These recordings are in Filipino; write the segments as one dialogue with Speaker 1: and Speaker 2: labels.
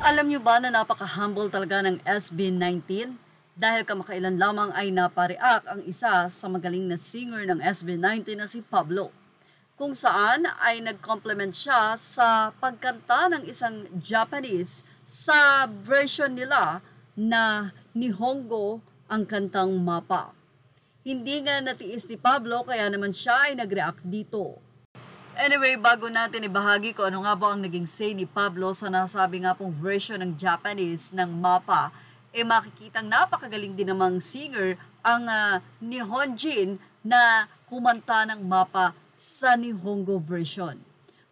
Speaker 1: Alam niyo ba na napaka-humble talaga ng SB19? Dahil kamakailan lamang ay napareact ang isa sa magaling na singer ng SB19 na si Pablo. Kung saan ay nag-compliment siya sa pagkanta ng isang Japanese sa version nila na Nihongo ang kantang Mapa. Hindi nga natiis ni Pablo kaya naman siya ay nag-react dito. Anyway, bago natin ibahagi ko ano nga ba ang naging say ni Pablo sa nasabi nga pong version ng Japanese ng Mapa, makikitang napakagaling din namang singer ang Nihonjin na kumanta ng Mapa sa Nihongo version.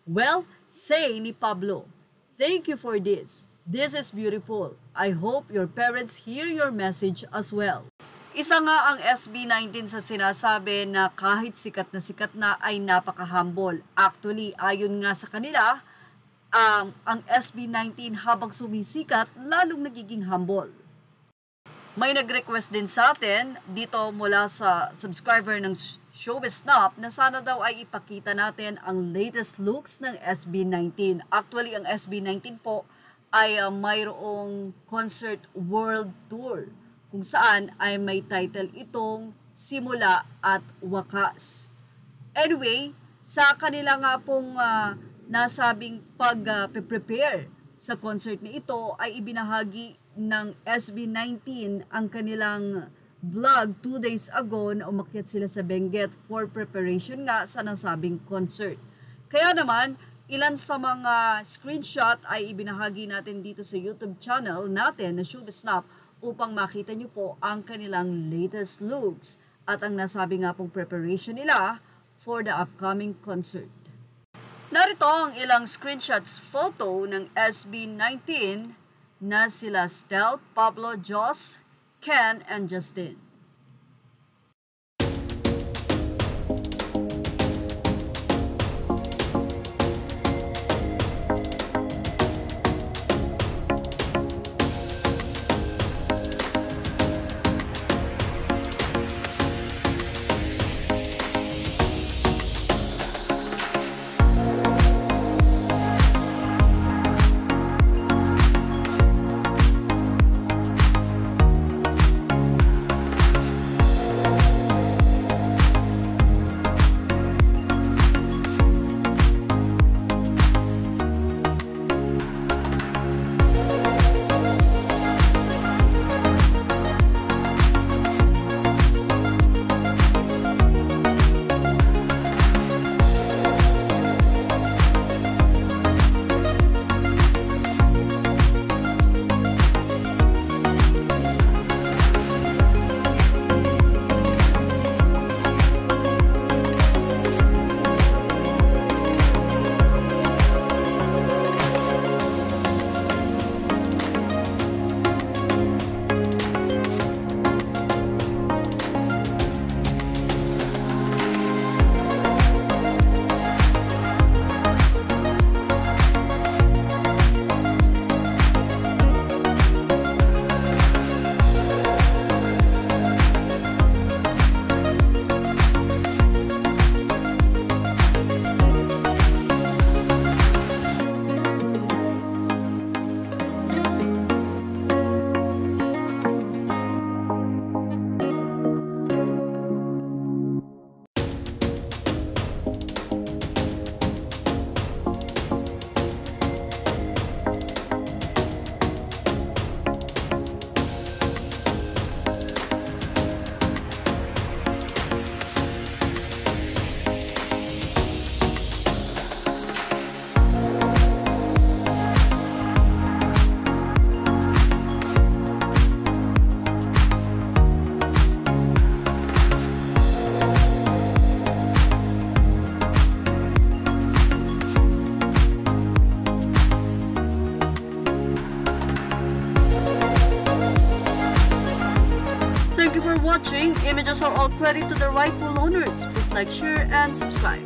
Speaker 1: Well, say ni Pablo, "Thank you for this. This is beautiful. I hope your parents hear your message as well." Isa nga ang SB19 sa sinasabi na kahit sikat na ay napaka-humble. Actually, ayon nga sa kanila, ang SB19 habang sumisikat, lalong nagiging humble. May nag-request din sa atin dito mula sa subscriber ng Showbiz Snap na sana daw ay ipakita natin ang latest looks ng SB19. Actually, ang SB19 po ay mayroong concert world tour kung saan ay may title itong Simula at Wakas. Anyway, sa kanila nga pong nasabing pag-prepare sa concert na ito ay ibinahagi ng SB19 ang kanilang vlog 2 days ago na umakyat sila sa Benguet for preparation nga sa nasabing concert. Kaya naman, ilan sa mga screenshot ay ibinahagi natin dito sa YouTube channel natin na Showbiz Snap upang makita nyo po ang kanilang latest looks at ang nasabi nga pong preparation nila for the upcoming concert. Narito ang ilang screenshots photo ng SB19 na sila Stel, Pablo, Joss, Ken, and Justin. Watching. Images are all credit to the rightful owners. Please like, share, and subscribe.